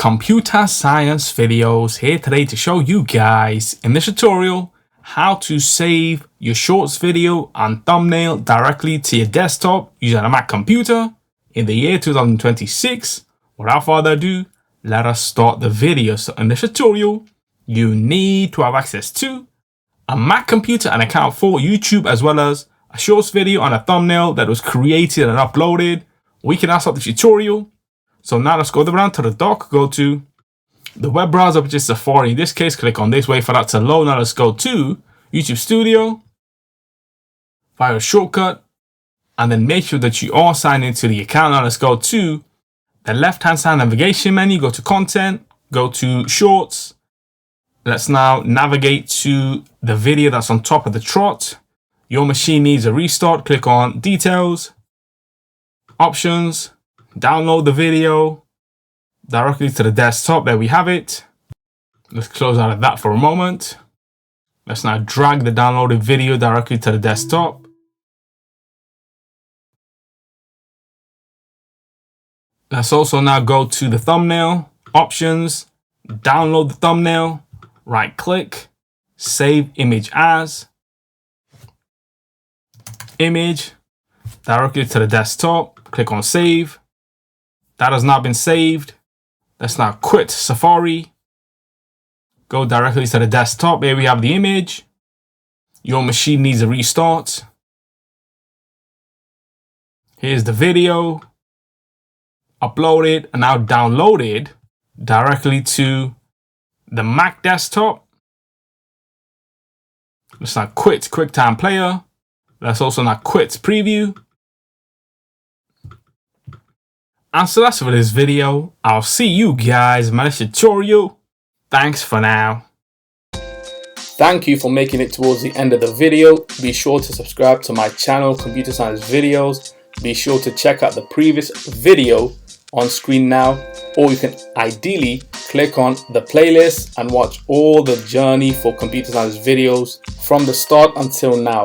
Computer Science Videos here today to show you guys in this tutorial how to save your shorts video and thumbnail directly to your desktop using a Mac computer in the year 2026. Without further ado, let us start the video. So in this tutorial, you need to have access to a Mac computer, an account for YouTube, as well as a shorts video and a thumbnail that was created and uploaded. We can now start the tutorial. So now let's go around to the dock, go to the web browser, which is Safari. In this case, click on this, wait for that to load. Now let's go to YouTube Studio, file a shortcut, and then make sure that you are signed into the account. Now let's go to the left-hand side navigation menu, go to Content, go to Shorts. Let's now navigate to the video that's on top of the trot. Your machine needs a restart. Click on Details, Options, download the video directly to the desktop. There we have it. Let's close out of that for a moment. Let's now drag the downloaded video directly to the desktop. Let's also now go to the thumbnail, Options, download the thumbnail, right click, save image as, image, directly to the desktop, click on save. That has not been saved. Let's now quit Safari. Go directly to the desktop. Here we have the image. Your machine needs a restart. Here's the video. Uploaded and now downloaded directly to the Mac desktop. Let's now quit QuickTime Player. Let's also now quit Preview. And so that's for this video. I'll see you guys in my next tutorial. Thanks for now. Thank you for making it towards the end of the video. Be sure to subscribe to my channel, Computer Science Videos. Be sure to check out the previous video on screen now, or you can ideally click on the playlist and watch all the journey for Computer Science videos from the start until now.